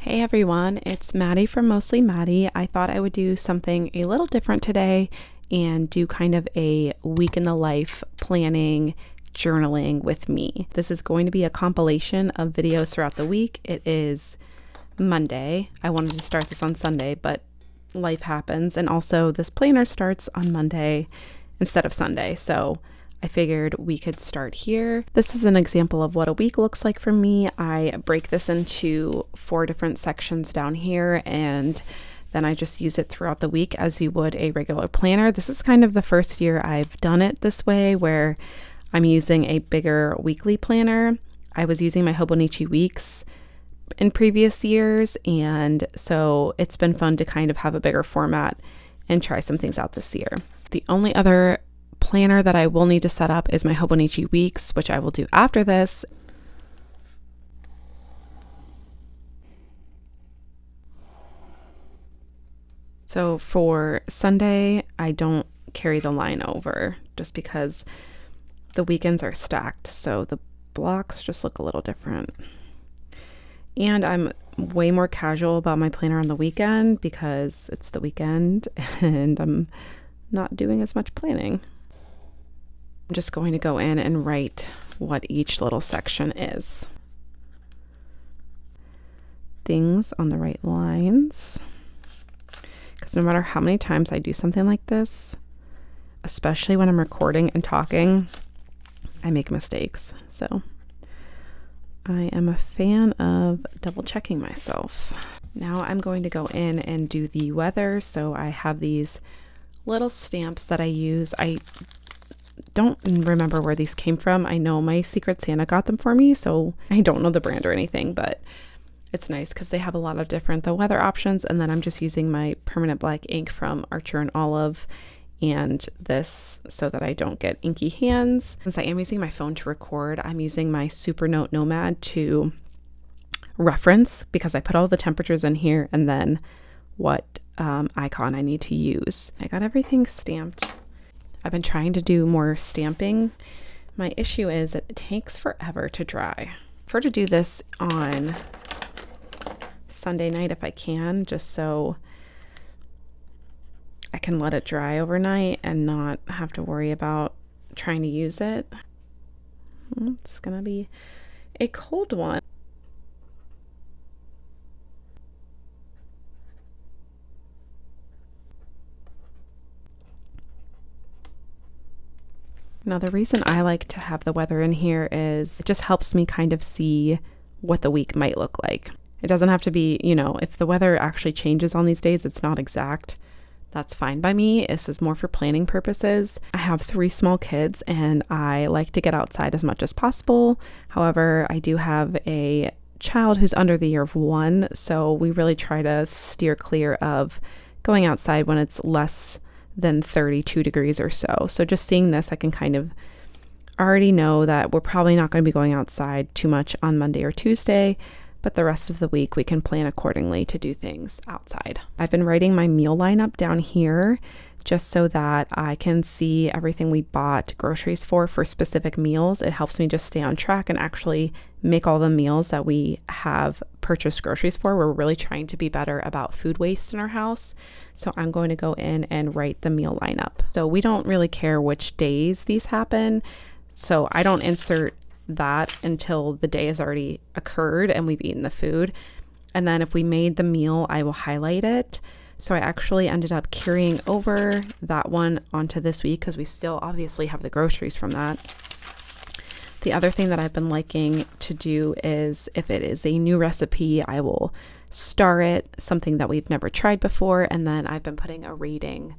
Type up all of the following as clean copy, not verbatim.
Hey everyone, it's Maddie from Mostly Maddie. I thought I would do something a little different today and do kind of a week in the life planning journaling with me. This is going to be a compilation of videos throughout the week. It is Monday. I wanted to start this on Sunday, but life happens. And also this planner starts on Monday instead of Sunday. So I figured we could start here. This is an example of what a week looks like for me. I break this into 4 different sections down here, and then I just use it throughout the week as you would a regular planner. This is kind of the first year I've done it this way, where I'm using a bigger weekly planner. I was using my Hobonichi weeks in previous years, and so it's been fun to kind of have a bigger format and try some things out this year. The only other planner that I will need to set up is my Hobonichi weeks, which I will do after this. So for Sunday, I don't carry the line over just because the weekends are stacked, so the blocks just look a little different. And I'm way more casual about my planner on the weekend because it's the weekend and I'm not doing as much planning. I'm just going to go in and write what each little section is. Things on the right lines. Because no matter how many times I do something like this, especially when I'm recording and talking, I make mistakes. So I am a fan of double checking myself. Now I'm going to go in and do the weather. So I have these little stamps that I use. I don't remember where these came from. I know my Secret Santa got them for me, so I don't know the brand or anything, but it's nice because they have a lot of different weather options. And then I'm just using my permanent black ink from Archer and Olive and this so that I don't get inky hands. Since I am using my phone to record, I'm using my Supernote Nomad to reference because I put all the temperatures in here and then what icon I need to use. I got everything stamped. I've been trying to do more stamping. My issue is it takes forever to dry. I prefer to do this on Sunday night if I can, just so I can let it dry overnight and not have to worry about trying to use it. It's gonna be a cold one. Now, the reason I like to have the weather in here is it just helps me kind of see what the week might look like. It doesn't have to be, if the weather actually changes on these days, it's not exact. That's fine by me. This is more for planning purposes. I have 3 small kids and I like to get outside as much as possible. However, I do have a child who's under the year of 1, so we really try to steer clear of going outside when it's less than 32 degrees or so. So just seeing this, I can kind of already know that we're probably not going to be going outside too much on Monday or Tuesday, but the rest of the week we can plan accordingly to do things outside. I've been writing my meal lineup down here just so that I can see everything we bought groceries for specific meals. It helps me just stay on track and actually make all the meals that we have purchased groceries for. We're really trying to be better about food waste in our house. So I'm going to go in and write the meal lineup. So we don't really care which days these happen. So I don't insert that until the day has already occurred and we've eaten the food. And then if we made the meal, I will highlight it. So I actually ended up carrying over that one onto this week because we still obviously have the groceries from that. The other thing that I've been liking to do is if it is a new recipe, I will star it, something that we've never tried before, and then I've been putting a rating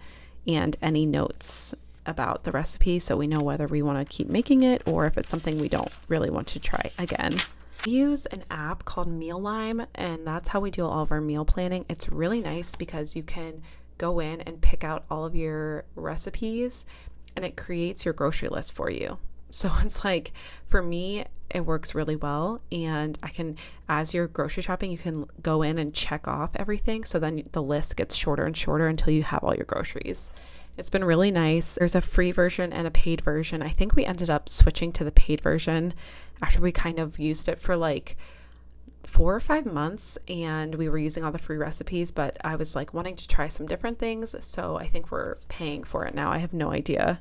and any notes about the recipe so we know whether we want to keep making it or if it's something we don't really want to try again. We use an app called Mealime, and that's how we do all of our meal planning. It's really nice because you can go in and pick out all of your recipes and it creates your grocery list for you. So it's like, for me, it works really well. And I can, as you're grocery shopping, you can go in and check off everything. So then the list gets shorter and shorter until you have all your groceries. It's been really nice. There's a free version and a paid version. I think we ended up switching to the paid version after we kind of used it for like 4 or 5 months, and we were using all the free recipes, but I was like wanting to try some different things, so I think we're paying for it now. I have no idea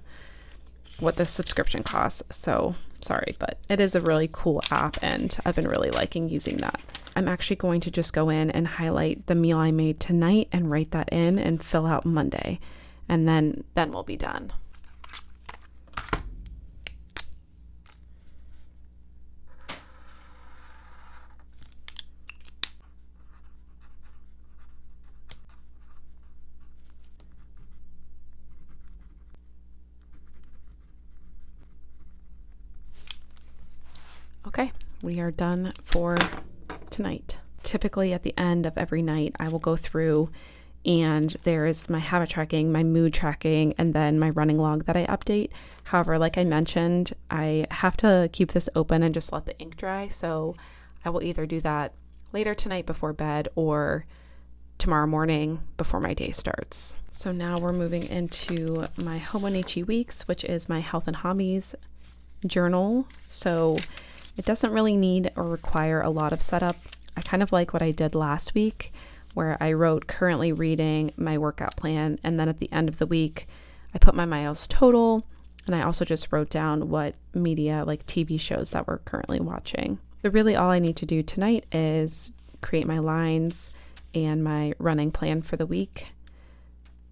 what the subscription costs, so sorry, but it is a really cool app and I've been really liking using that. I'm actually going to just go in and highlight the meal I made tonight and write that in and fill out Monday, and then we'll be done. Okay, we are done for tonight. Typically at the end of every night, I will go through and there is my habit tracking, my mood tracking, and then my running log that I update. However, like I mentioned, I have to keep this open and just let the ink dry. So I will either do that later tonight before bed or tomorrow morning before my day starts. So now we're moving into my Hobonichi weeks, which is my health and hobbies journal. So it doesn't really need or require a lot of setup. I kind of like what I did last week, where I wrote currently reading, my workout plan, and then at the end of the week, I put my miles total, and I also just wrote down what media, like TV shows that we're currently watching. So really all I need to do tonight is create my lines and my running plan for the week,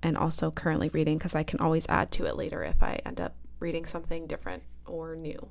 and also currently reading, because I can always add to it later if I end up reading something different or new.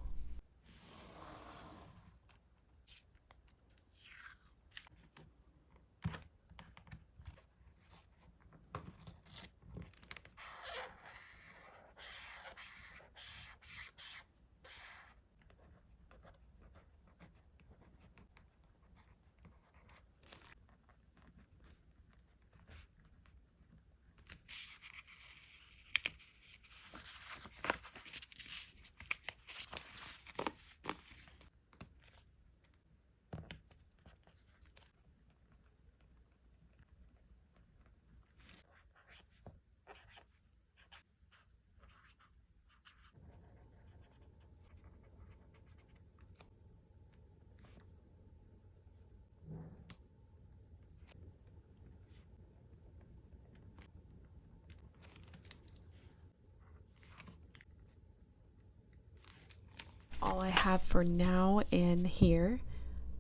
All I have for now in here,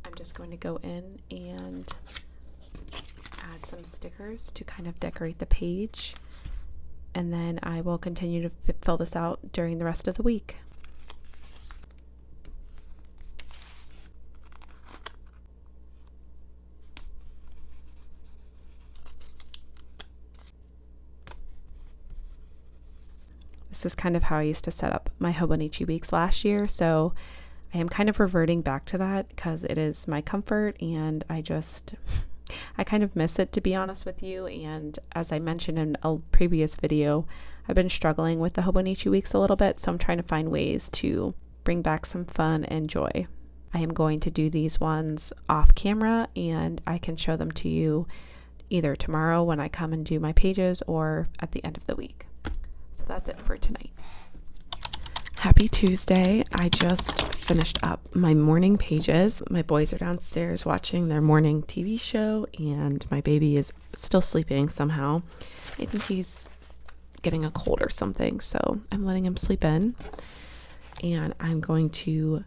I'm just going to go in and add some stickers to kind of decorate the page, and then I will continue to fill this out during the rest of the week. This is kind of how I used to set up my Hobonichi weeks last year, so I am kind of reverting back to that because it is my comfort, and I kind of miss it, to be honest with you. And as I mentioned in a previous video, I've been struggling with the Hobonichi weeks a little bit, so I'm trying to find ways to bring back some fun and joy. I am going to do these ones off camera, and I can show them to you either tomorrow when I come and do my pages or at the end of the week. So that's it for tonight. Happy Tuesday. I just finished up my morning pages. My boys are downstairs watching their morning TV show, and my baby is still sleeping somehow. I think he's getting a cold or something, so I'm letting him sleep in. And I'm going to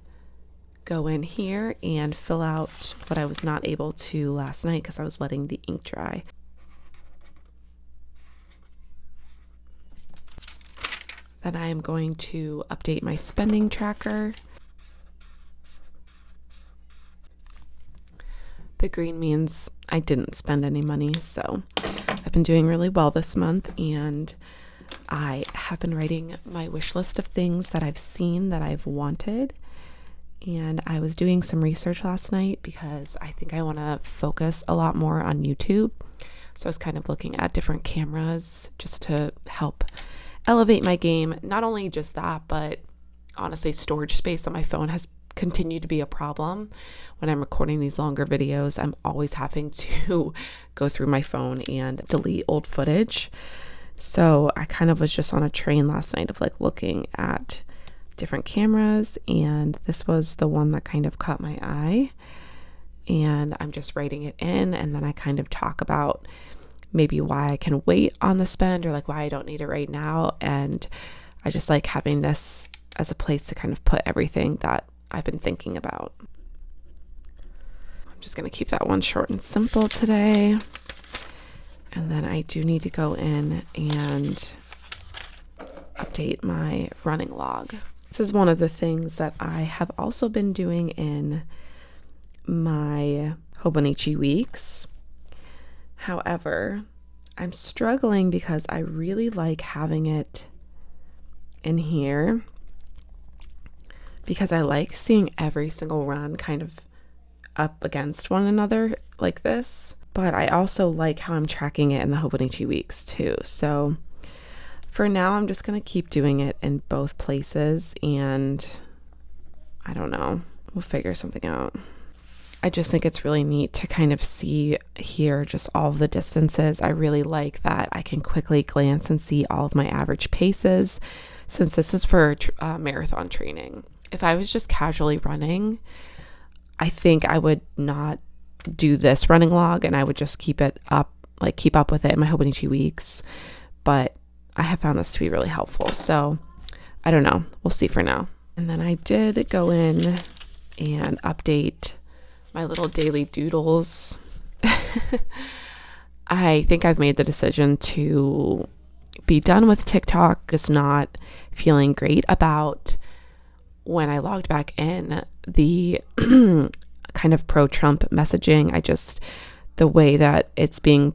go in here and fill out what I was not able to last night because I was letting the ink dry. Then I am going to update my spending tracker. The green means I didn't spend any money, so I've been doing really well this month, and I have been writing my wish list of things that I've seen that I've wanted. And I was doing some research last night because I think I want to focus a lot more on YouTube. So I was kind of looking at different cameras just to help elevate my game. Not only just that, but honestly, storage space on my phone has continued to be a problem. When I'm recording these longer videos, I'm always having to go through my phone and delete old footage. So I kind of was just on a train last night of like looking at different cameras, and this was the one that kind of caught my eye. and I'm just writing it in, and then I kind of talk about maybe why I can wait on the spend or like why I don't need it right now. And I just like having this as a place to kind of put everything that I've been thinking about. I'm just going to keep that one short and simple today. And then I do need to go in and update my running log. This is one of the things that I have also been doing in my Hobonichi weeks. However, I'm struggling because I really like having it in here because I like seeing every single run kind of up against one another like this. But I also like how I'm tracking it in the Hobonichi weeks too. So for now, I'm just going to keep doing it in both places, and I don't know, we'll figure something out. I just think it's really neat to kind of see here just all of the distances. I really like that I can quickly glance and see all of my average paces, since this is for marathon training. If I was just casually running, I think I would not do this running log, and I would just keep it up, like keep up with it in my Hobonichi weeks. But I have found this to be really helpful. So I don't know. We'll see for now. And then I did go in and update my little daily doodles. I think I've made the decision to be done with TikTok, just not feeling great about when I logged back in the kind of pro-Trump messaging. The way that it's being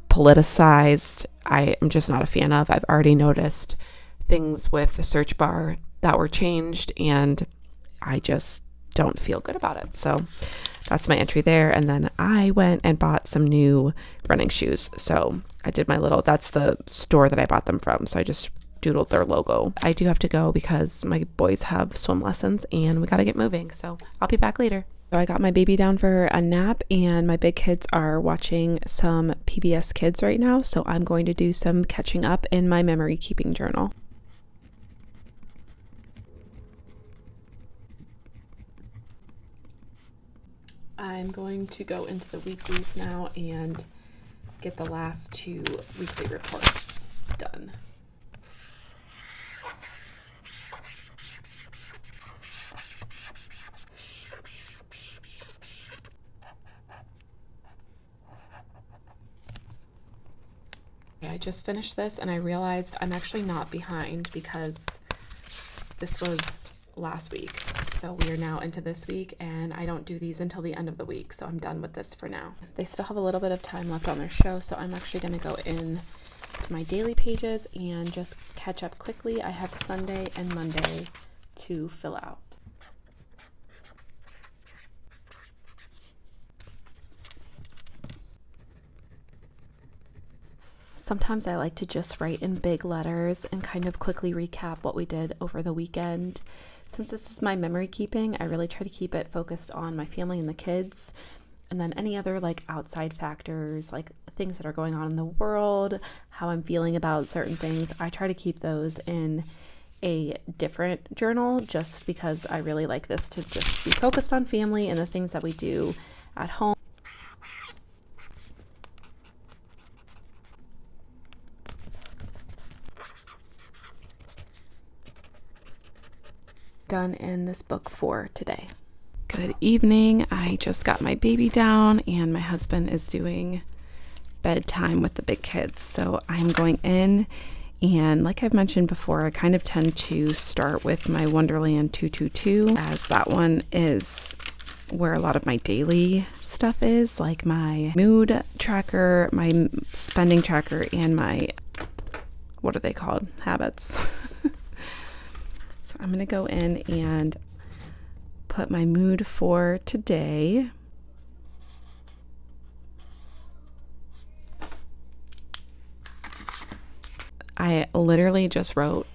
politicized, I am just not a fan of. I've already noticed things with the search bar that were changed, and I just don't feel good about it. So that's my entry there. And then I went and bought some new running shoes. So I did that's the store that I bought them from. So I just doodled their logo. I do have to go because my boys have swim lessons and we got to get moving. So I'll be back later. So I got my baby down for a nap, and my big kids are watching some PBS Kids right now. So I'm going to do some catching up in my memory keeping journal. I'm going to go into the weeklies now and get the last 2 weekly reports done. I just finished this and I realized I'm actually not behind because this was last week. So we are now into this week, and I don't do these until the end of the week. So I'm done with this for now. They still have a little bit of time left on their show. So I'm actually going to go in to my daily pages and just catch up quickly. I have Sunday and Monday to fill out. Sometimes I like to just write in big letters and kind of quickly recap what we did over the weekend. Since this is my memory keeping, I really try to keep it focused on my family and the kids, and then any other like outside factors, like things that are going on in the world, how I'm feeling about certain things. I try to keep those in a different journal just because I really like this to just be focused on family and the things that we do at home. Done in this book for today. Good evening. I just got my baby down and my husband is doing bedtime with the big kids. So I'm going in, and like I've mentioned before, I kind of tend to start with my Wonderland 222, as that one is where a lot of my daily stuff is, like my mood tracker, my spending tracker, and my, what are they called? Habits. So I'm going to go in and put my mood for today. I literally just wrote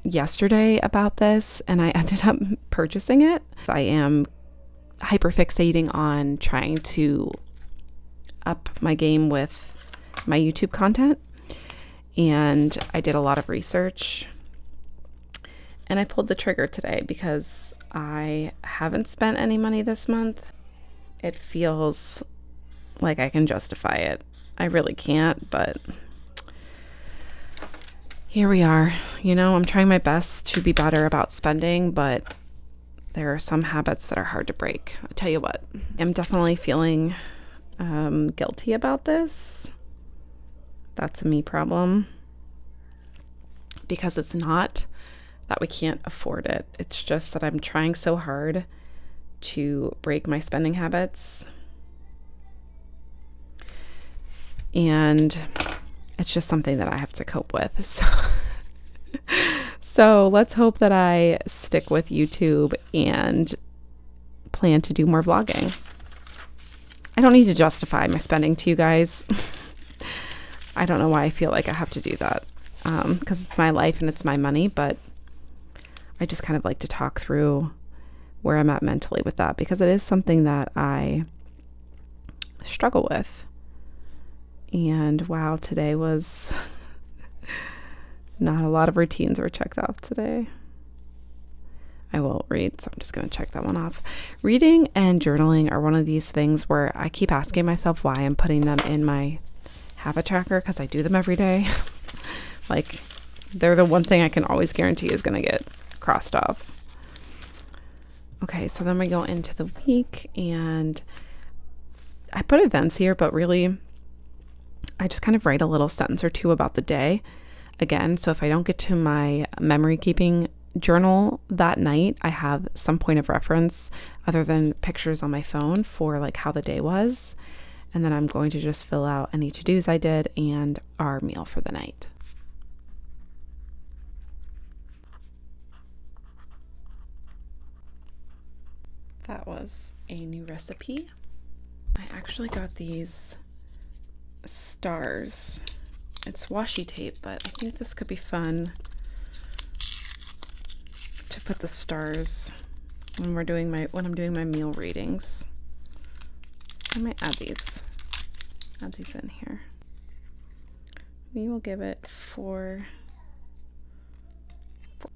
yesterday about this and I ended up purchasing it. I am hyperfixating on trying to up my game with my YouTube content, and I did a lot of research. And I pulled the trigger today because I haven't spent any money this month. it feels like I can justify it. I really can't, but here we are. You know, I'm trying my best to be better about spending, but there are some habits that are hard to break. I'll tell you what, I'm definitely feeling guilty about this. That's a me problem, because it's not that we can't afford it. It's just that I'm trying so hard to break my spending habits, and it's just something that I have to cope with. So let's hope that I stick with YouTube and plan to do more vlogging. I don't need to justify my spending to you guys. I don't know why I feel like I have to do that, because it's my life and it's my money, but I just kind of like to talk through where I'm at mentally with that, because it is something that I struggle with. And wow, today was not a lot of routines were checked off today. I won't read, so I'm just going to check that one off. Reading and journaling are one of these things where I keep asking myself why I'm putting them in my habit tracker, because I do them every day. Like, they're the one thing I can always guarantee is going to get crossed off. Okay, so then we go into the week, and I put events here, but really I just kind of write a little sentence or two about the day. Again, so if I don't get to my memory keeping journal that night, I have some point of reference other than pictures on my phone for like how the day was. And then I'm going to just fill out any to-dos I did and our meal for the night. That was a new recipe. I actually got these stars. It's washi tape, but I think this could be fun to put the stars when I'm doing my meal readings. So I might add these in here. We will give it 4. I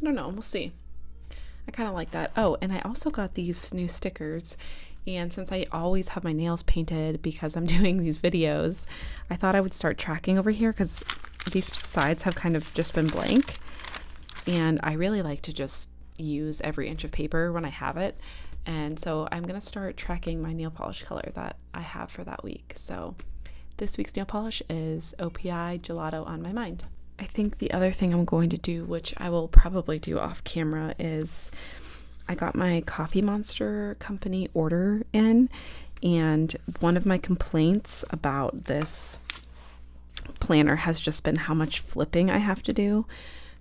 don't know, we'll see. I kind of like that. Oh, and I also got these new stickers. And since I always have my nails painted because I'm doing these videos, I thought I would start tracking over here, because these sides have kind of just been blank. And I really like to just use every inch of paper when I have it. And so I'm going to start tracking my nail polish color that I have for that week. So this week's nail polish is OPI Gelato on my mind. I think the other thing I'm going to do, which I will probably do off camera, is I got my Coffee Monster company order in, and one of my complaints about this planner has just been how much flipping I have to do.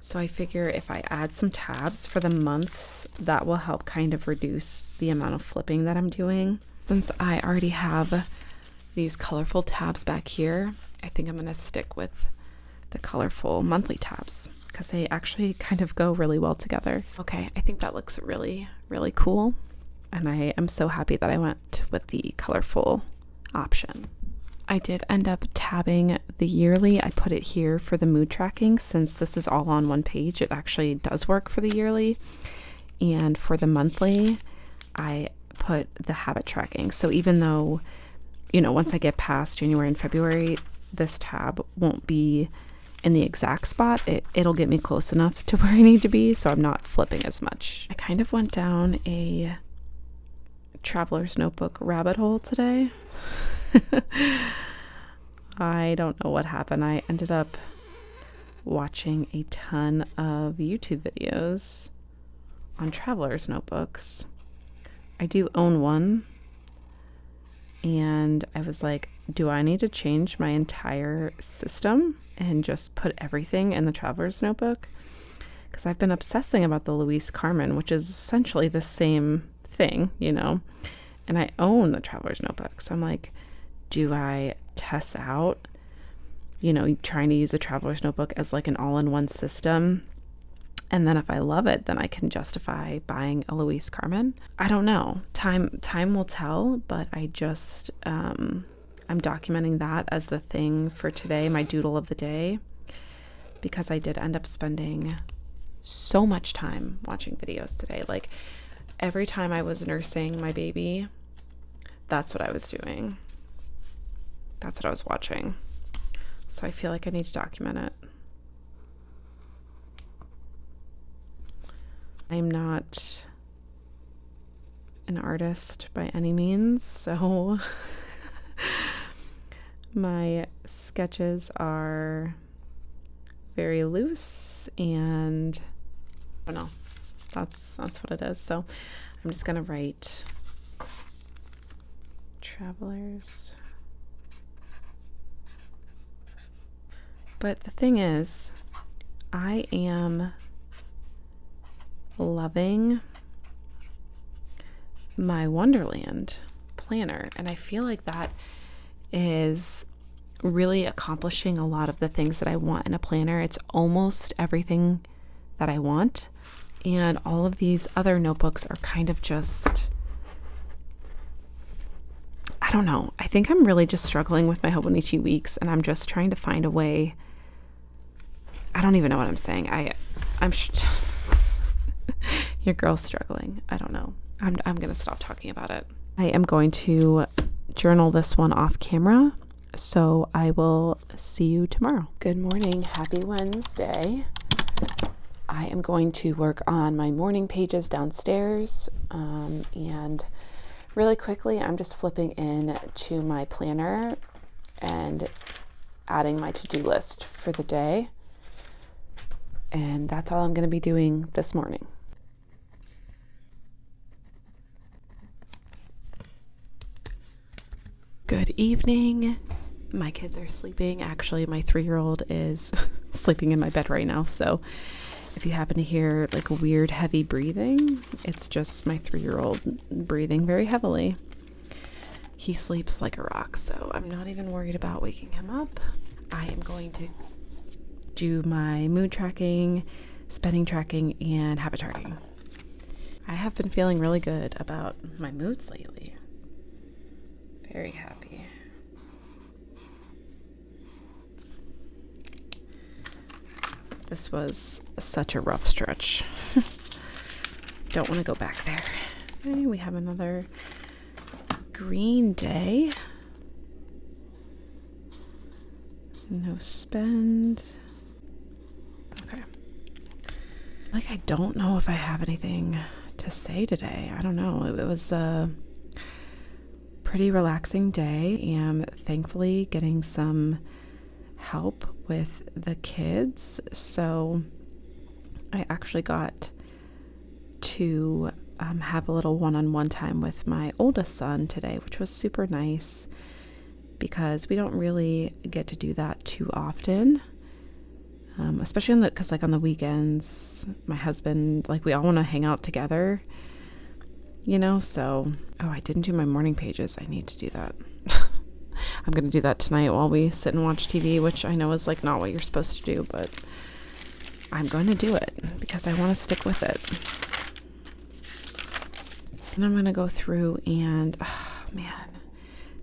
So I figure if I add some tabs for the months, that will help kind of reduce the amount of flipping that I'm doing. Since I already have these colorful tabs back here, I think I'm going to stick with the colorful monthly tabs, because they actually kind of go really well together. Okay, I think that looks really, really cool. And I am so happy that I went with the colorful option. I did end up tabbing the yearly. I put it here for the mood tracking. Since this is all on one page, it actually does work for the yearly. And for the monthly, I put the habit tracking. So even though, you know, once I get past January and February, this tab won't be in the exact spot. It'll get me close enough to where I need to be, so I'm not flipping as much. I kind of went down a traveler's notebook rabbit hole today. I don't know what happened. I ended up watching a ton of YouTube videos on traveler's notebooks. I do own one, and I was like, do I need to change my entire system and just put everything in the traveler's notebook? Because I've been obsessing about the Louise Carmen, which is essentially the same thing, you know, and I own the traveler's notebook. So I'm like, do I test out, you know, trying to use a traveler's notebook as like an all-in-one system? And then if I love it, then I can justify buying a Louise Carmen. I don't know. Time will tell, but I just, I'm documenting that as the thing for today, my doodle of the day, because I did end up spending so much time watching videos today. Like, Every time I was nursing my baby, that's what I was doing. That's what I was watching. So I feel like I need to document it. I'm not an artist by any means, so my sketches are very loose, and I don't know. That's what it is. So I'm just gonna write travelers. But the thing is, I am loving my Wonderland planner, and I feel like that is really accomplishing a lot of the things that I want in a planner. It's almost everything that I want, and all of these other notebooks are kind of just, I don't know. I think I'm really just struggling with my Hobonichi weeks, and I'm just trying to find a way. I don't even know what I'm saying. I'm your girl's struggling. I don't know. I'm going to stop talking about it. I am going to journal this one off camera, so I will see you tomorrow. Good morning. Happy Wednesday. I am going to work on my morning pages downstairs, and really quickly I'm just flipping in to my planner and adding my to-do list for the day. And that's all I'm going to be doing this morning. Good evening. My kids are sleeping. Actually, my 3-year-old is sleeping in my bed right now. So if you happen to hear like a weird heavy breathing, it's just my 3-year-old breathing very heavily. He sleeps like a rock, so I'm not even worried about waking him up. I am going to do my mood tracking, spending tracking, and habit tracking. I have been feeling really good about my moods lately. Very happy. This was such a rough stretch. Don't want to go back there. Okay, we have another green day. No spend. Okay. Like, I don't know if I have anything to say today. I don't know. It was a pretty relaxing day. I am thankfully getting some help with the kids. So I actually got to have a little one-on-one time with my oldest son today, which was super nice because we don't really get to do that too often. Especially because like on the weekends, my husband, like we all want to hang out together, you know, so, oh, I didn't do my morning pages. I need to do that. I'm going to do that tonight while we sit and watch TV, which I know is like not what you're supposed to do, but I'm going to do it because I want to stick with it. And I'm going to go through and, oh man,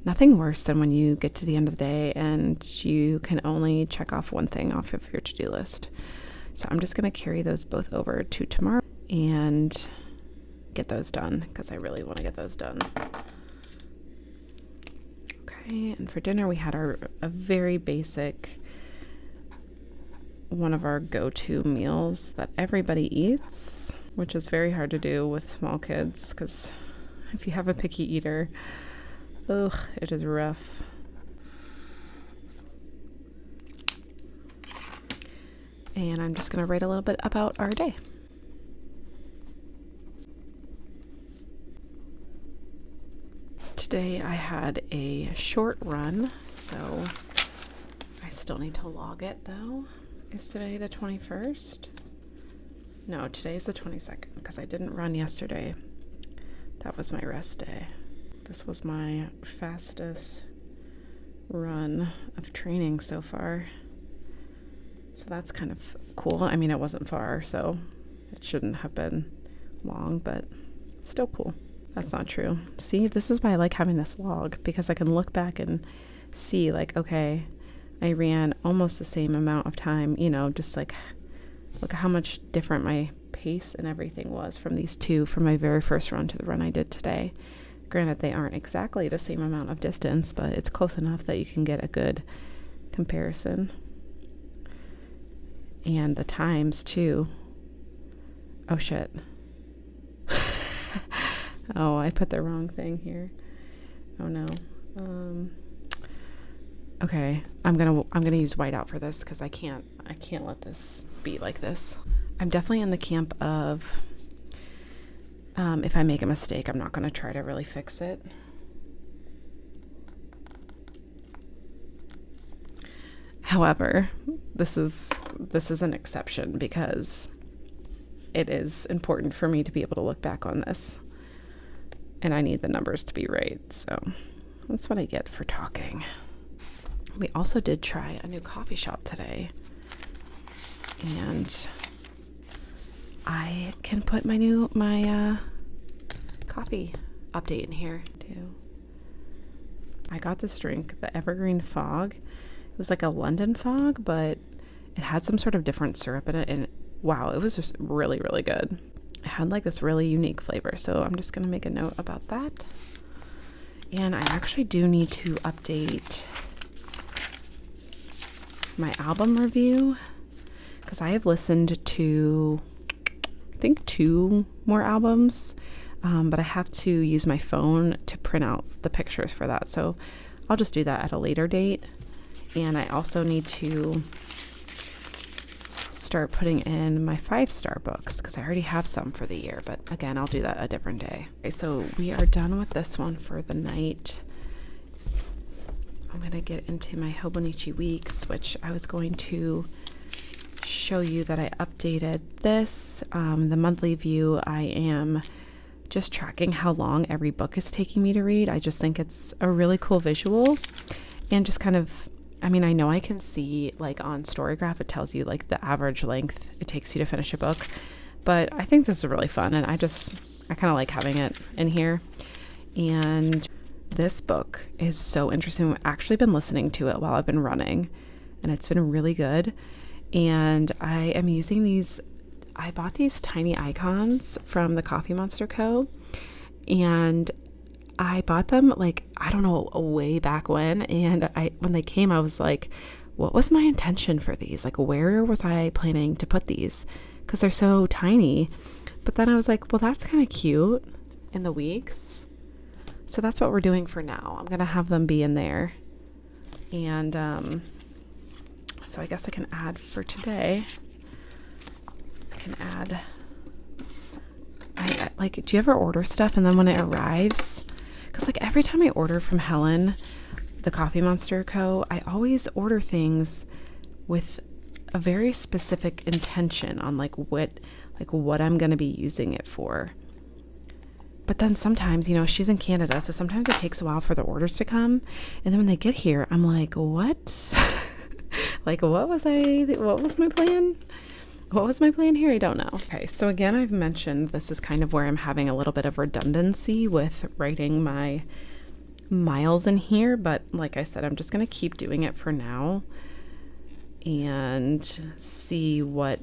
nothing worse than when you get to the end of the day and you can only check off one thing off of your to-do list. So I'm just going to carry those both over to tomorrow and get those done because I really want to get those done. Okay, and for dinner we had a very basic, one of our go-to meals that everybody eats, which is very hard to do with small kids because if you have a picky eater, ugh, it is rough. And I'm just going to write a little bit about our day. Today I had a short run, so I still need to log it though. Is today the 21st? No, today's the 22nd because I didn't run yesterday. That was my rest day. This was my fastest run of training so far. So that's kind of cool. I mean, it wasn't far, so it shouldn't have been long, but still cool. That's not true. See, this is why I like having this log because I can look back and see like, okay, I ran almost the same amount of time, you know, just like look at how much different my pace and everything was from these two from my very first run to the run I did today. Granted, they aren't exactly the same amount of distance, but it's close enough that you can get a good comparison. And the times too. Oh shit. Oh, I put the wrong thing here. Oh no. Okay, I'm gonna use whiteout for this because I can't let this be like this. I'm definitely in the camp of if I make a mistake, I'm not gonna try to really fix it. However, this is an exception because it is important for me to be able to look back on this, and I need the numbers to be right. So that's what I get for talking. We also did try a new coffee shop today, and I can put my coffee update in here too. I got this drink, the Evergreen Fog. It was like a London fog, but it had some sort of different syrup in it, and wow, it was just really, really good. It had like this really unique flavor, so I'm just gonna make a note about that. And I actually do need to update my album review because I have listened to I think 2 more albums, but I have to use my phone to print out the pictures for that, so I'll just do that at a later date. And I also need to start putting in my 5-star books because I already have some for the year, but again, I'll do that a different day. Okay, so we are done with this one for the night. I'm going to get into my Hobonichi weeks, which I was going to show you that I updated this. The monthly view, I am just tracking how long every book is taking me to read. I just think it's a really cool visual, and just kind of, I mean, I know I can see like on Storygraph, it tells you like the average length it takes you to finish a book, but I think this is really fun, and I kind of like having it in here. And this book is so interesting. I've actually been listening to it while I've been running, and it's been really good. And I am using these, I bought these tiny icons from the Coffee Monster Co. And I bought them like, I don't know, way back when. And when they came, I was like, what was my intention for these? Like, where was I planning to put these? Because they're so tiny. But then I was like, well, that's kind of cute in the weeks. So that's what we're doing for now. I'm going to have them be in there. And so I guess I can add for today. I can add, like, do you ever order stuff and then when it arrives, because like every time I order from Helen, the Coffee Monster Co., I always order things with a very specific intention on like what I'm going to be using it for. But then sometimes, you know, she's in Canada, so sometimes it takes a while for the orders to come. And then when they get here, I'm like, what? Like, what was my plan? What was my plan here? I don't know. Okay, so again, I've mentioned this is kind of where I'm having a little bit of redundancy with writing my miles in here. But like I said, I'm just going to keep doing it for now and see what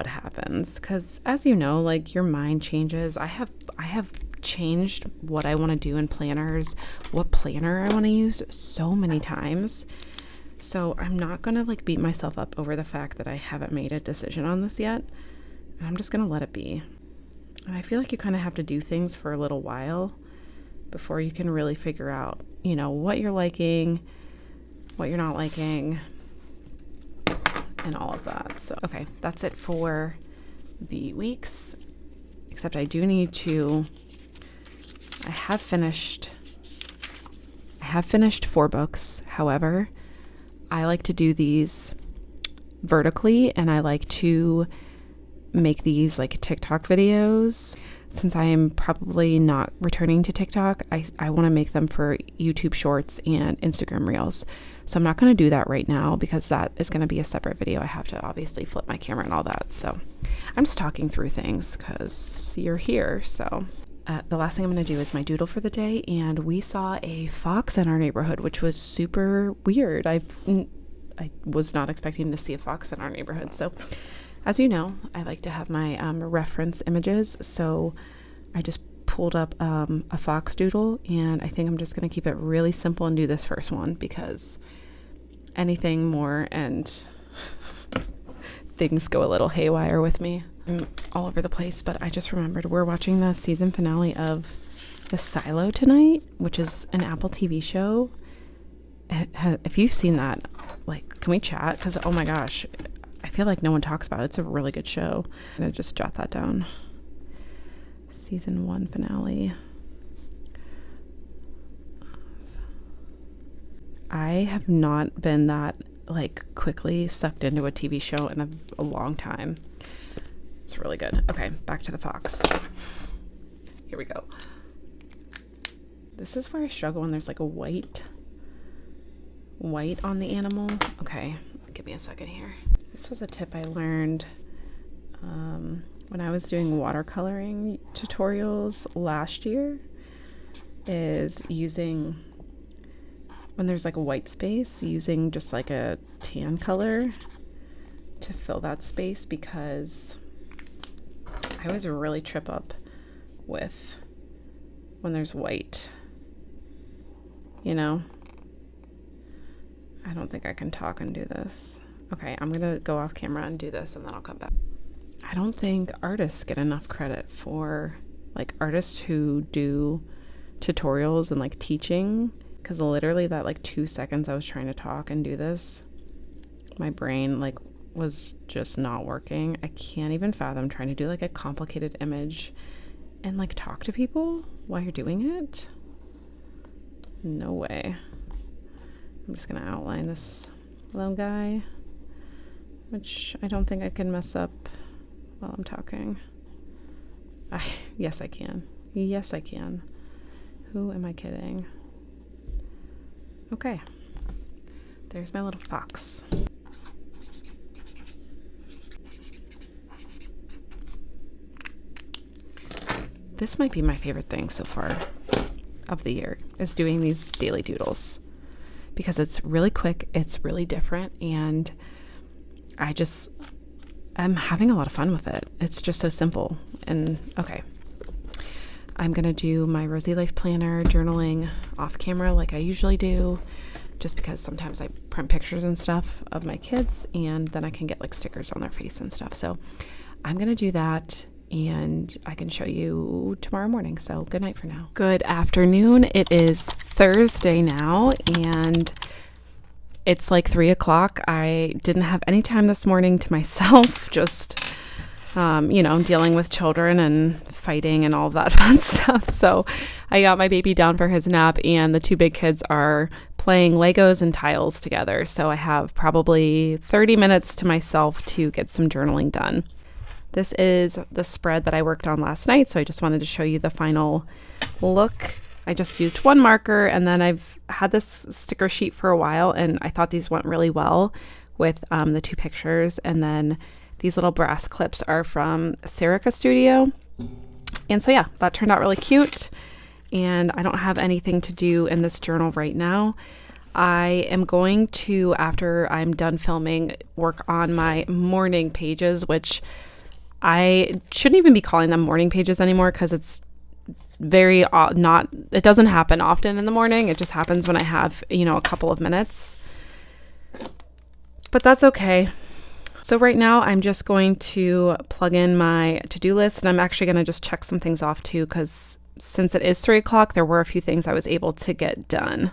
happens. Because as you know, like your mind changes. I have changed what I want to do in planners, what planner I want to use so many times. So I'm not going to like beat myself up over the fact that I haven't made a decision on this yet. And I'm just going to let it be. And I feel like you kind of have to do things for a little while before you can really figure out, you know, what you're liking, what you're not liking, and all of that. So, okay, that's it for the weeks. Except I do need to, I have finished 4 books. However, I like to do these vertically, and I like to make these like TikTok videos. Since I am probably not returning to TikTok, I want to make them for YouTube Shorts and Instagram Reels. So I'm not going to do that right now because that is going to be a separate video. I have to obviously flip my camera and all that. So I'm just talking through things because you're here. So the last thing I'm going to do is my doodle for the day, and we saw a fox in our neighborhood, which was super weird. I was not expecting to see a fox in our neighborhood, so As you know, I like to have my reference images, so I just pulled up a fox doodle, and I think I'm just going to keep it really simple and do this first one, because anything more and things go a little haywire with me. I'm all over the place, but I just remembered we're watching the season finale of The Silo tonight, which is an Apple TV show. If you've seen that, like, can we chat? Because, oh my gosh, I feel like no one talks about it. It's a really good show. I'm going to just jot that down. Season 1 finale. I have not been that, like, quickly sucked into a TV show in a long time. It's really good. Okay, back to the fox. Here we go. This is where I struggle when there's like a white on the animal. Okay, give me a second here. This was a tip I learned when I was doing watercoloring tutorials last year, is using, when there's like a white space, using just like a tan color to fill that space, because I always really trip up with when there's white, you know? I don't think I can talk and do this. Okay, I'm gonna go off camera and do this, and then I'll come back. I don't think artists get enough credit for, like, artists who do tutorials and like teaching, because literally that like 2 seconds I was trying to talk and do this, my brain like was just not working. I can't even fathom trying to do like a complicated image and like talk to people while you're doing it. No way. I'm just gonna outline this little guy, which I don't think I can mess up while I'm talking. Yes, I can. Yes, I can. Who am I kidding? Okay. There's my little fox. This might be my favorite thing so far of the year, is doing these daily doodles, because it's really quick, it's really different, and I'm having a lot of fun with it. It's just so simple. And okay, I'm gonna do my Rosy Life Planner journaling off camera like I usually do, just because sometimes I print pictures and stuff of my kids, and then I can get like stickers on their face and stuff. So I'm gonna do that, and I can show you tomorrow morning. So good night for now. Good afternoon. It is Thursday now, and it's like 3 o'clock. I didn't have any time this morning to myself, just, dealing with children and fighting and all of that fun stuff. So I got my baby down for his nap, and the two big kids are playing Legos and tiles together. So I have probably 30 minutes to myself to get some journaling done. This is the spread that I worked on last night, so I just wanted to show you the final look. I just used one marker, and then I've had this sticker sheet for a while, and I thought these went really well with the two pictures. And then these little brass clips are from Serica Studio. And so yeah, that turned out really cute. And I don't have anything to do in this journal right now. I am going to, after I'm done filming, work on my morning pages, which I shouldn't even be calling them morning pages anymore, because it's it doesn't happen often in the morning. It just happens when I have, a couple of minutes. But that's okay. So right now I'm just going to plug in my to-do list, and I'm actually going to just check some things off too, because since it is 3 o'clock, there were a few things I was able to get done.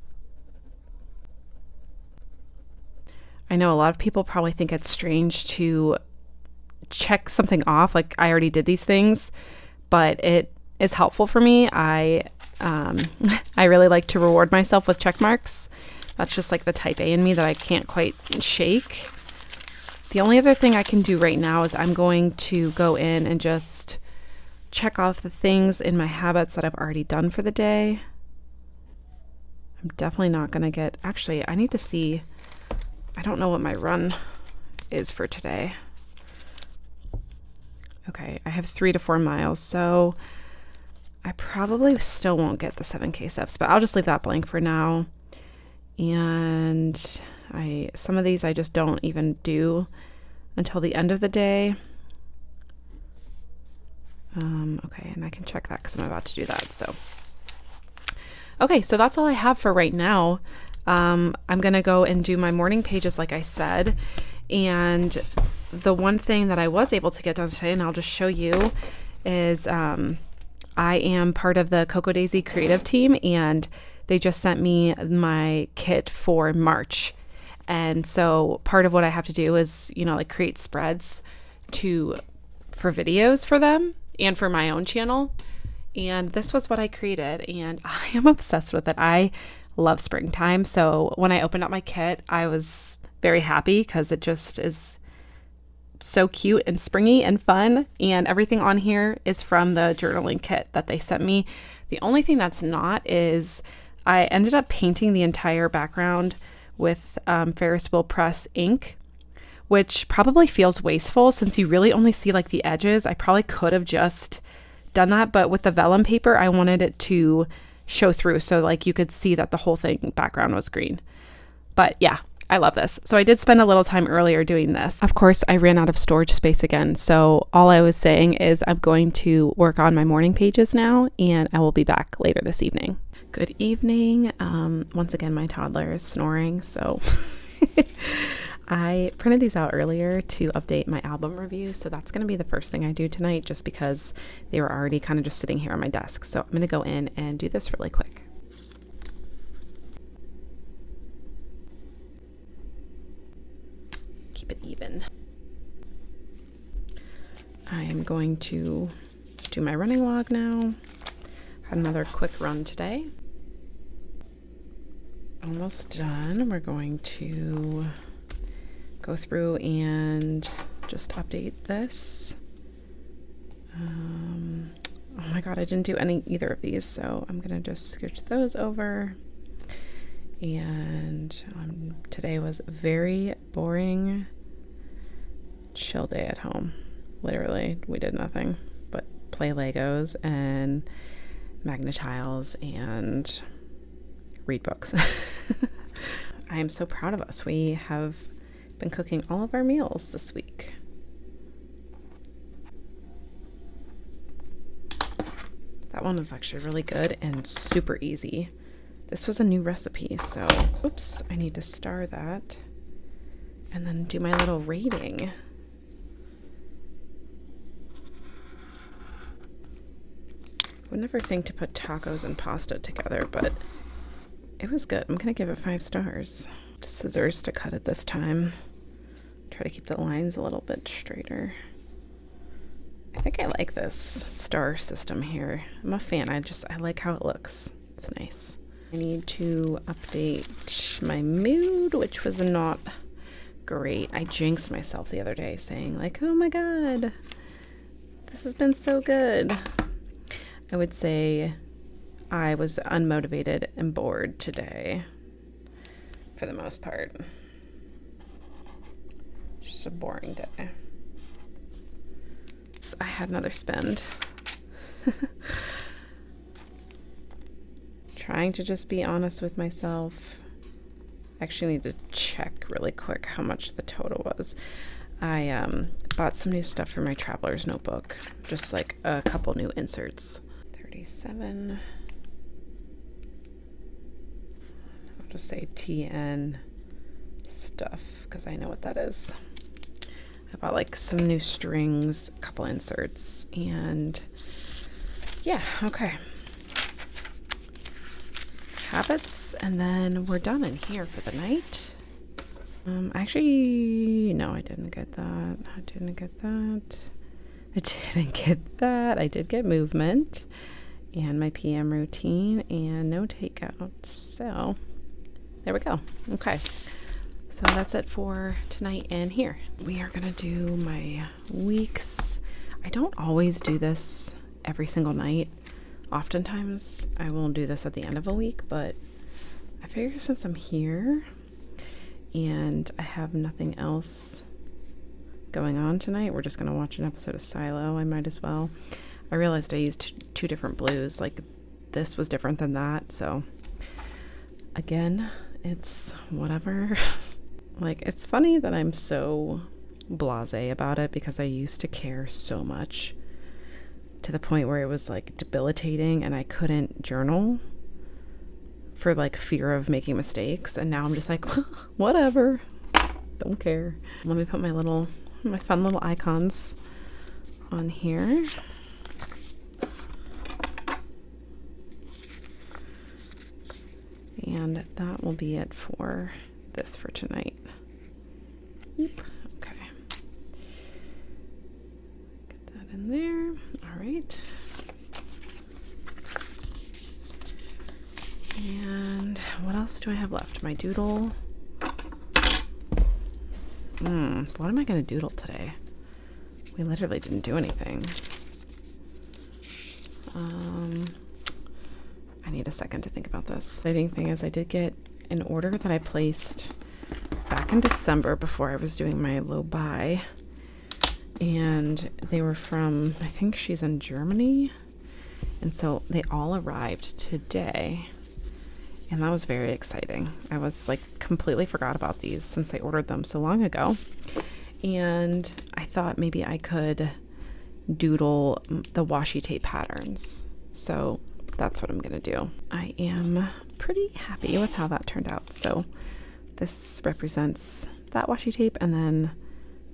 I know a lot of people probably think it's strange to check something off, like I already did these things, but it is helpful for me. I really like to reward myself with check marks. That's just like the type A in me that I can't quite shake. The only other thing I can do right now is I'm going to go in and just check off the things in my habits that I've already done for the day. I'm definitely not going to get, actually, I need to see, I don't know what my run is for today. Okay, I have 3 to 4 miles, so I probably still won't get the 7K steps, but I'll just leave that blank for now. And some of these I just don't even do. until the end of the day. Okay, and I can check that because I'm about to do that. So, okay, so that's all I have for right now. I'm going to go and do my morning pages like I said. And the one thing that I was able to get done today, and I'll just show you, is I am part of the Cocoa Daisy creative team, and they just sent me my kit for March. And so part of what I have to do is, like create spreads for videos for them and for my own channel. And this was what I created, and I am obsessed with it. I love springtime. So when I opened up my kit, I was very happy because it just is so cute and springy and fun. And everything on here is from the journaling kit that they sent me. The only thing that's not is I ended up painting the entire background with Ferris Wheel Press ink, which probably feels wasteful since you really only see like the edges. I probably could have just done that, but with the vellum paper, I wanted it to show through so like you could see that the whole thing background was green. But yeah, I love this. So I did spend a little time earlier doing this. Of course, I ran out of storage space again. So all I was saying is I'm going to work on my morning pages now, and I will be back later this evening. Good evening. Once again, my toddler is snoring, so I printed these out earlier to update my album review. So that's going to be the first thing I do tonight, just because they were already kind of just sitting here on my desk. So I'm going to go in and do this really quick. Keep it even. I am going to do my running log now. Had another quick run today. Almost done. We're going to go through and just update this. Oh my god, I didn't do either of these, so I'm gonna just scooch those over. And today was a very boring, chill day at home. Literally, we did nothing but play Legos and magnetiles and read books. I am so proud of us. We have been cooking all of our meals this week. That one was actually really good and super easy. This was a new recipe, so oops, I need to star that and then do my little rating. I would never think to put tacos and pasta together, but it was good. I'm gonna give it 5 stars. Scissors to cut it this time. Try to keep the lines a little bit straighter. I think I like this star system here. I'm a fan. I like how it looks. It's nice. I need to update my mood, which was not great. I jinxed myself the other day saying like, oh my god, this has been so good. I would say I was unmotivated and bored today for the most part. It's just a boring day. I had another spend. Trying to just be honest with myself. Actually need to check really quick how much the total was. I bought some new stuff for my traveler's notebook. Just like a couple new inserts. 37. I'll just say TN stuff because I know what that is. I bought like some new strings, a couple inserts, and yeah, okay. Habits, and then we're done in here for the night. Actually, no, I didn't get that. I didn't get that. I did get movement and my PM routine and no takeout. So there we go. Okay. So that's it for tonight and here. We are gonna do my weeks. I don't always do this every single night. Oftentimes I will do this at the end of a week, but I figure since I'm here and I have nothing else going on tonight, we're just gonna watch an episode of Silo. I might as well. I realized I used 2 different blues. Like this was different than that, so again, it's whatever. Like, it's funny that I'm so blasé about it because I used to care so much to the point where it was like debilitating and I couldn't journal for like fear of making mistakes. And now I'm just like, whatever, don't care. Let me put my fun little icons on here. And that will be it for this for tonight. Yep. Okay. Get that in there. All right. And what else do I have left? My doodle. What am I going to doodle today? We literally didn't do anything. I need a second to think about this. The exciting thing is I did get an order that I placed back in December before I was doing my low buy. And they were from, I think she's in Germany. And so they all arrived today. And that was very exciting. I was like completely forgot about these since I ordered them so long ago. And I thought maybe I could doodle the washi tape patterns. So that's what I'm gonna do. I am pretty happy with how that turned out. So this represents that washi tape and then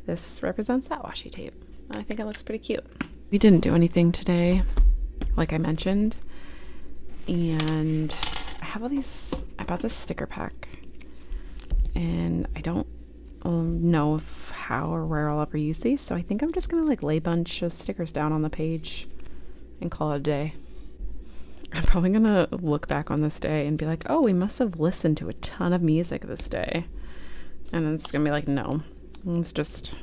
this represents that washi tape. I think it looks pretty cute. We didn't do anything today, like I mentioned. And I have all these, I bought this sticker pack and I don't know if how or where I'll ever use these. So I think I'm just gonna like lay a bunch of stickers down on the page and call it a day. I'm probably gonna look back on this day and be like, oh, we must have listened to a ton of music this day. And then it's gonna be like, no, it's just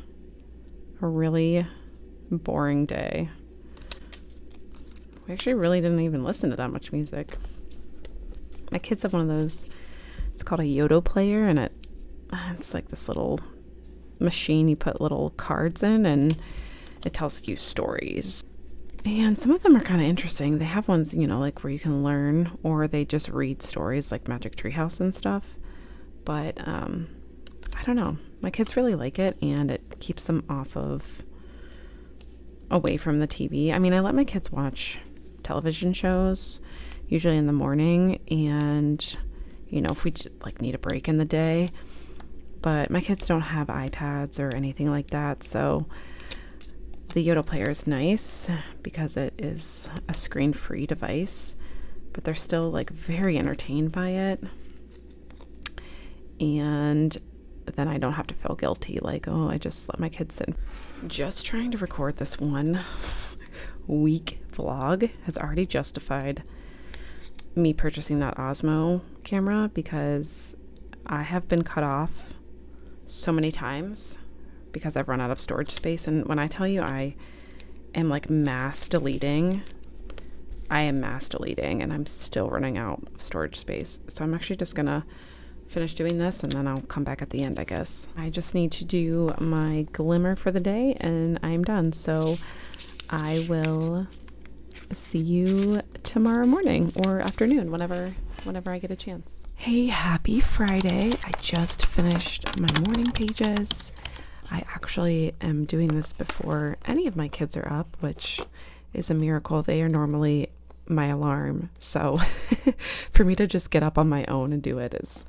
a really boring day. We actually really didn't even listen to that much music. My kids have one of those, it's called a Yodo player, and it's like this little machine you put little cards in and it tells you stories. And some of them are kind of interesting. They have ones, you know, like where you can learn, or they just read stories like Magic Treehouse and stuff. But I don't know. My kids really like it, and it keeps them away from the TV. I mean, I let my kids watch television shows, usually in the morning, and, you know, if we like need a break in the day. But my kids don't have iPads or anything like that, so the Yodo player is nice because it is a screen-free device, but they're still like very entertained by it. And then I don't have to feel guilty like, oh, I just let my kids sit. Just trying to record this 1 week vlog has already justified me purchasing that Osmo camera, because I have been cut off so many times because I've run out of storage space. And when I tell you I am like mass deleting, I am mass deleting and I'm still running out of storage space. So I'm actually just gonna finish doing this and then I'll come back at the end, I guess. I just need to do my glimmer for the day and I'm done. So I will see you tomorrow morning or afternoon, whenever I get a chance. Hey, happy Friday. I just finished my morning pages. I actually am doing this before any of my kids are up, which is a miracle. They are normally my alarm. So for me to just get up on my own and do it is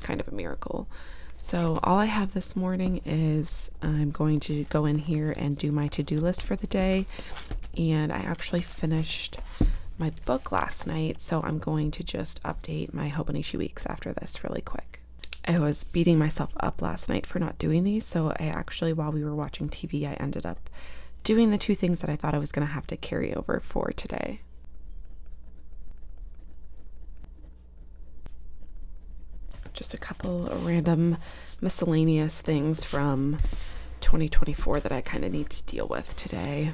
kind of a miracle. So all I have this morning is I'm going to go in here and do my to-do list for the day. And I actually finished my book last night, so I'm going to just update my Hobonichi weeks after this really quick. I was beating myself up last night for not doing these, so I actually, while we were watching TV, I ended up doing the 2 things that I thought I was going to have to carry over for today. Just a couple of random miscellaneous things from 2024 that I kind of need to deal with today.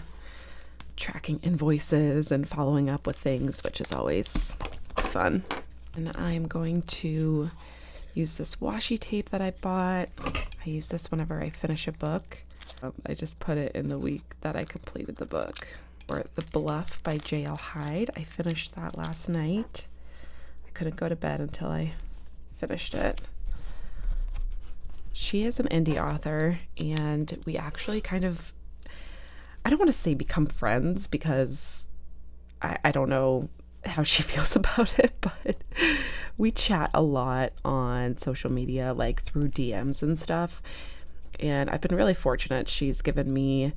Tracking invoices and following up with things, which is always fun. And I'm going to use this washi tape that I bought. I use this whenever I finish a book. I just put it in the week that I completed the book. Or The Bluff by J.L. Hyde. I finished that last night. I couldn't go to bed until I finished it. She is an indie author, and we actually kind of, I don't want to say become friends because I don't know how she feels about it, but we chat a lot on social media, like through DMs and stuff. And I've been really fortunate. She's given me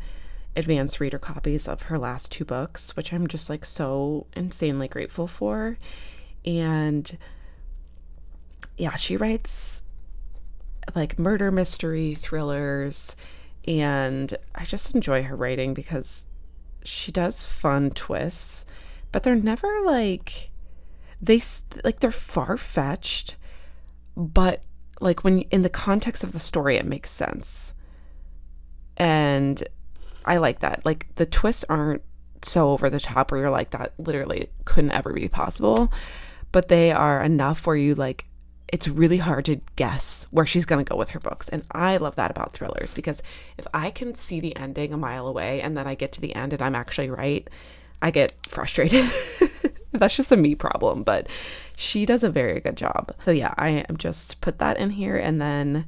advanced reader copies of her last 2 books, which I'm just like so insanely grateful for. And yeah, she writes like murder mystery thrillers, and I just enjoy her writing because she does fun twists, but they're never like they're far-fetched, but like when in the context of the story it makes sense. And I like that. Like the twists aren't so over the top where you're like, that literally couldn't ever be possible, but they are enough where you like, it's really hard to guess where she's going to go with her books. And I love that about thrillers, because if I can see the ending a mile away and then I get to the end and I'm actually right, I get frustrated. That's just a me problem, but she does a very good job. So yeah, I am just put that in here, and then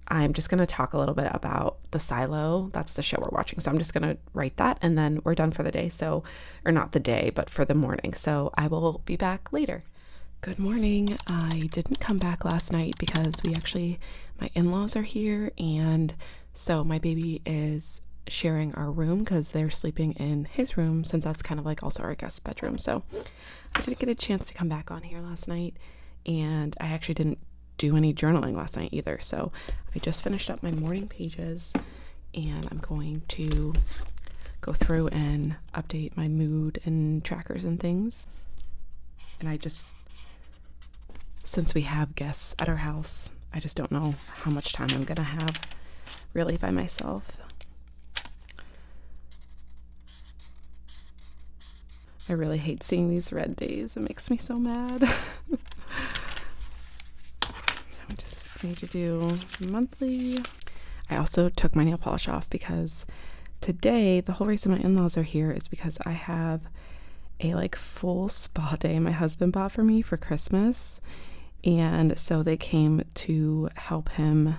I'm just going to talk a little bit about The Silo. That's the show we're watching. So I'm just going to write that, and then we're done for the day. So, or not the day, but for the morning. So I will be back later. Good morning. I didn't come back last night because my in-laws are here, and so my baby is sharing our room because they're sleeping in his room, since that's kind of like also our guest bedroom. So I didn't get a chance to come back on here last night, and I actually didn't do any journaling last night either. So I just finished up my morning pages, and I'm going to go through and update my mood and trackers and things. And since we have guests at our house, I just don't know how much time I'm gonna have really by myself. I really hate seeing these red days. It makes me so mad. I just need to do monthly. I also took my nail polish off because today, the whole reason my in-laws are here is because I have a like full spa day my husband bought for me for Christmas. And so they came to help him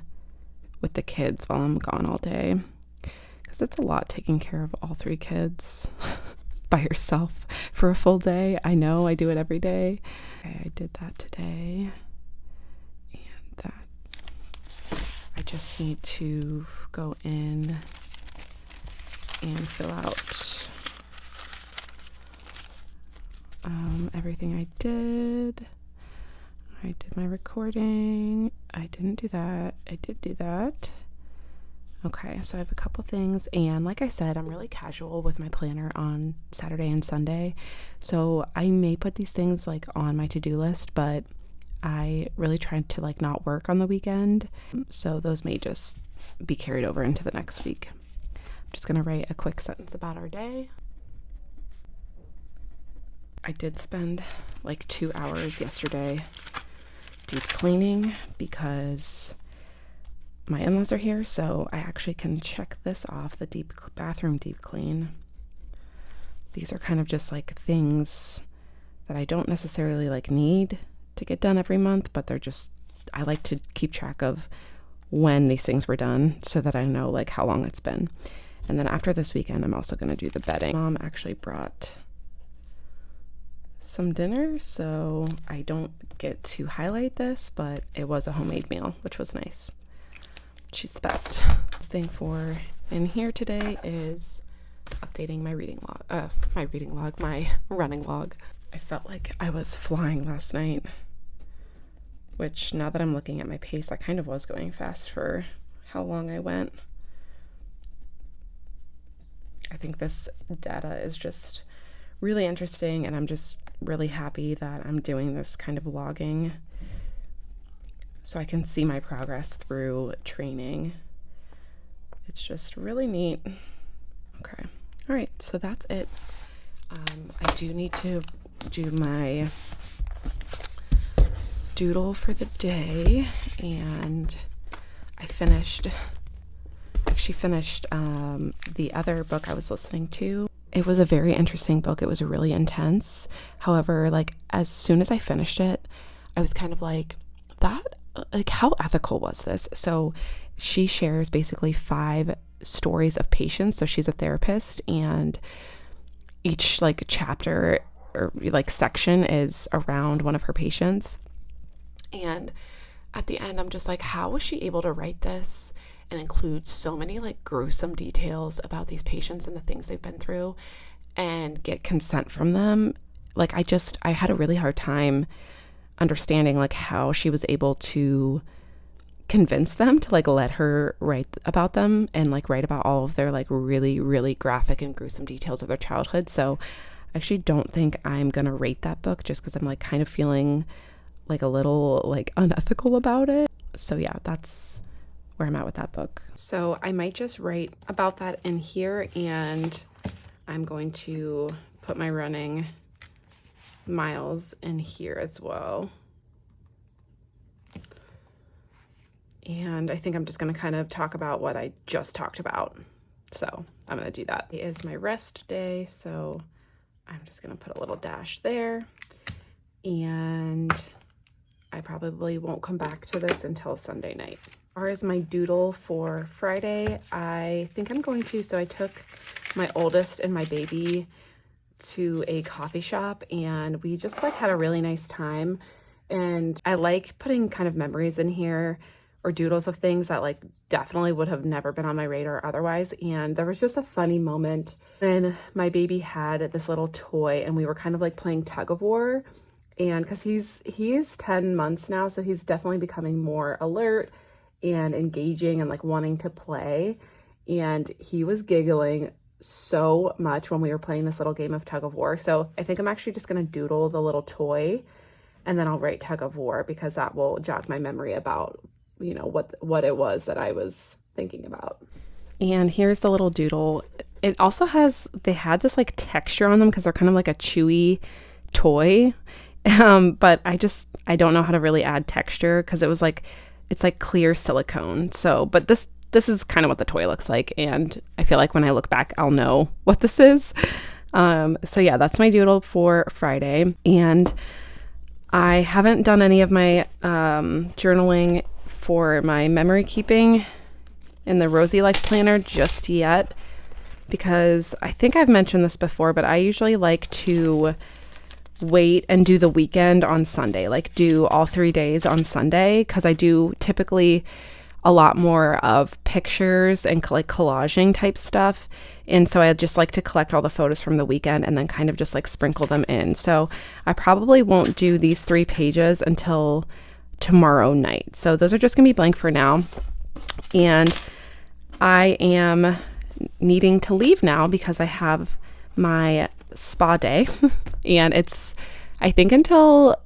with the kids while I'm gone all day, because it's a lot taking care of all 3 kids by yourself for a full day. I know, I do it every day. Okay, I did that today, and that I just need to go in and fill out everything I did. I did my recording. I didn't do that. I did do that. Okay, so I have a couple things, and like I said, I'm really casual with my planner on Saturday and Sunday, so I may put these things like on my to-do list, but I really try to like not work on the weekend, so those may just be carried over into the next week. I'm just gonna write a quick sentence about our day. I did spend like 2 hours yesterday deep cleaning because my in-laws are here, so I actually can check this off, the bathroom deep clean. These are kind of just like things that I don't necessarily like need to get done every month, but I like to keep track of when these things were done so that I know like how long it's been. And then after this weekend, I'm also going to do the bedding. Mom actually brought some dinner, so I don't get to highlight this, but it was a homemade meal, which was nice. She's the best. This thing for in here today is updating my my running log. I felt like I was flying last night, which now that I'm looking at my pace, I kind of was going fast for how long I went. I think this data is just really interesting, and I'm just really happy that I'm doing this kind of logging so I can see my progress through training. It's just really neat. Okay. All right. So that's it. I do need to do my doodle for the day, and I actually finished the other book I was listening to. It was a very interesting book. It was really intense. However, like as soon as I finished it, I was kind of like, that like, how ethical was this? So she shares basically 5 stories of patients. So she's a therapist, and each like chapter or like section is around one of her patients. And at the end, I'm just like, how was she able to write this and include so many like gruesome details about these patients and the things they've been through and get consent from them? Like, I had a really hard time understanding like how she was able to convince them to like let her write about them and like write about all of their like really, really graphic and gruesome details of their childhood. So I actually don't think I'm gonna rate that book, just because I'm like kind of feeling like a little like unethical about it. So yeah, that's where I'm at with that book. So I might just write about that in here, and I'm going to put my running miles in here as well. And I think I'm just going to kind of talk about what I just talked about. So I'm going to do that. It is my rest day, so I'm just going to put a little dash there. And I probably won't come back to this until Sunday night. As far as my doodle for Friday, I think I'm going to, so I took my oldest and my baby to a coffee shop, and we just like had a really nice time. And I like putting kind of memories in here, or doodles of things that like definitely would have never been on my radar otherwise. And there was just a funny moment when my baby had this little toy, and we were kind of like playing tug of war. And because he's 10 months now, so he's definitely becoming more alert and engaging and like wanting to play. And he was giggling so much when we were playing this little game of tug of war. So I think I'm actually just going to doodle the little toy, and then I'll write tug of war, because that will jog my memory about, you know, what it was that I was thinking about. And here's the little doodle. It also they had this like texture on them, because they're kind of like a chewy toy. But I don't know how to really add texture, because it's like clear silicone. So, but this is kind of what the toy looks like. And I feel like when I look back, I'll know what this is. So yeah, that's my doodle for Friday. And I haven't done any of my journaling for my memory keeping in the Rosy Life Planner just yet, because I think I've mentioned this before, but I usually like to wait and do the weekend on Sunday, like do all 3 days on Sunday, because I do typically a lot more of pictures and like collaging type stuff. And so I just like to collect all the photos from the weekend and then kind of just like sprinkle them in. So I probably won't do these 3 pages until tomorrow night. So those are just gonna be blank for now. And I am needing to leave now because I have my spa day and it's, I think, until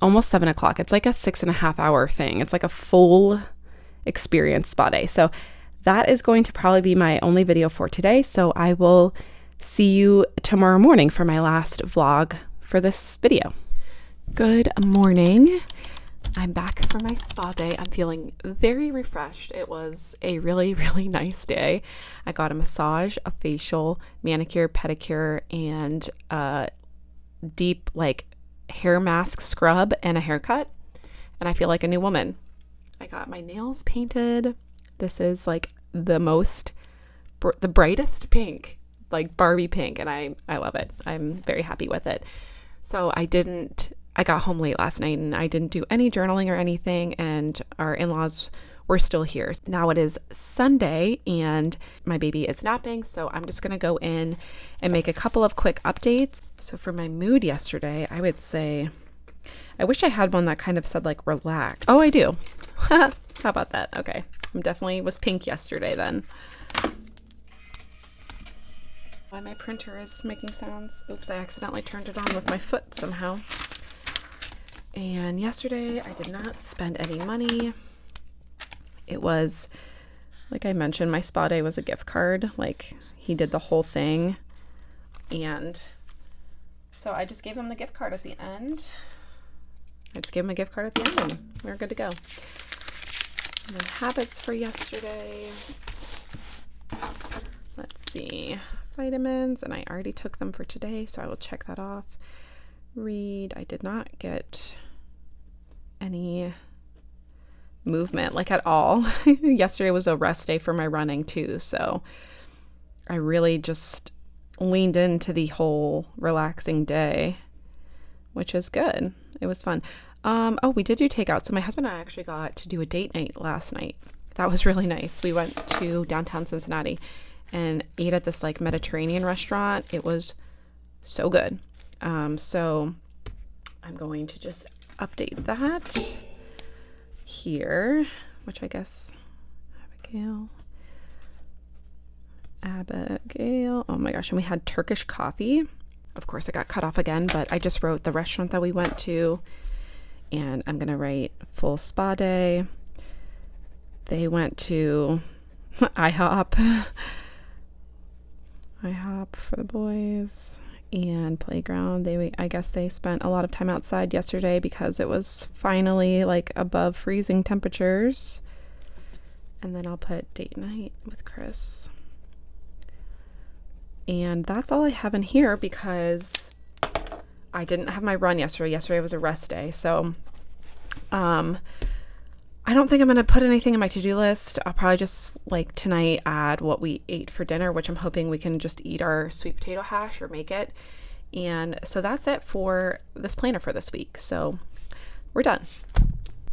almost 7 o'clock. It's like a 6.5 hour thing. It's like a full experience spa day. So that is going to probably be my only video for today. So I will see you tomorrow morning for my last vlog for this video. Good morning. I'm back for my spa day. I'm feeling very refreshed. It was a really, really nice day. I got a massage, a facial, manicure, pedicure, and a deep like hair mask scrub and a haircut. And I feel like a new woman. I got my nails painted. This is like the brightest pink, like Barbie pink, and I love it. I'm very happy with it. So I got home late last night and I didn't do any journaling or anything, and our in-laws were still here. Now it is Sunday and my baby is napping, so I'm just gonna go in and make a couple of quick updates. So for my mood yesterday, I would say, I wish I had one that kind of said like relax. Oh, I do. How about that? Okay. I definitely was pink yesterday then. Why my printer is making sounds. Oops, I accidentally turned it on with my foot somehow. And yesterday I did not spend any money. It was, like I mentioned, my spa day was a gift card. Like, he did the whole thing. And so I just gave him the gift card at the end. I just gave him a gift card at the end and we were good to go. And then habits for yesterday. Let's see. Vitamins, and I already took them for today, so I will check that off. Read. I did not get any movement, like at all. Yesterday was a rest day for my running too, so I really just leaned into the whole relaxing day, which is good. It was fun. Oh, we did do takeout. So my husband and I actually got to do a date night last night. That was really nice. We went to downtown Cincinnati and ate at this like Mediterranean restaurant. It was so good. So I'm going to just update that here, which I guess Abigail. Oh my gosh. And we had Turkish coffee. Of course, it got cut off again, but I just wrote the restaurant that we went to, and I'm going to write full spa day. They went to IHOP. IHOP for the boys and playground. I guess they spent a lot of time outside yesterday because it was finally like above freezing temperatures. And then I'll put date night with Chris. And that's all I have in here because I didn't have my run yesterday. Yesterday was a rest day. So I don't think I'm going to put anything in my to-do list. I'll probably just like tonight add what we ate for dinner, which I'm hoping we can just eat our sweet potato hash or make it. And so that's it for this planner for this week. So we're done.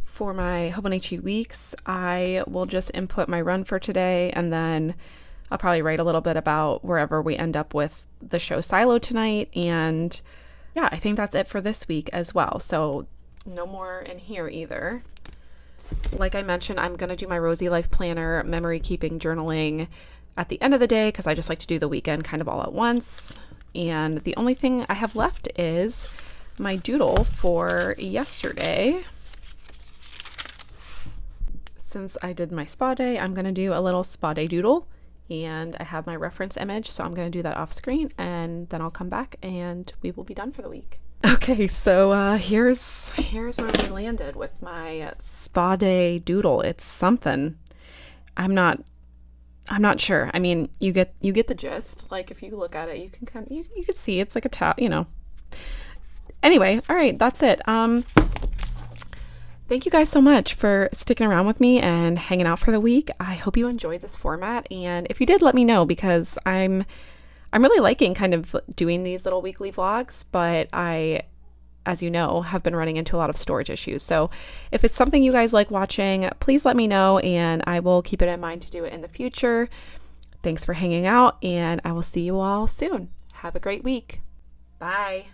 For my Hobonichi weeks, I will just input my run for today, and then I'll probably write a little bit about wherever we end up with the show Silo tonight. And yeah, I think that's it for this week as well. So no more in here either. Like I mentioned, I'm going to do my Rosy Life Planner memory keeping journaling at the end of the day because I just like to do the weekend kind of all at once. And the only thing I have left is my doodle for yesterday. Since I did my spa day, I'm going to do a little spa day doodle. And I have my reference image, so I'm going to do that off screen, and then I'll come back and we will be done for the week. Okay, so here's where we landed with my spa day doodle. It's something. I'm not sure. I mean, you get the gist. Like if you look at it, you can you can see it's like a towel, you know. Anyway, all right, that's it. Thank you guys so much for sticking around with me and hanging out for the week. I hope you enjoyed this format, and if you did, let me know because I'm really liking kind of doing these little weekly vlogs, but I, as you know, have been running into a lot of storage issues. So if it's something you guys like watching, please let me know and I will keep it in mind to do it in the future. Thanks for hanging out, and I will see you all soon. Have a great week. Bye.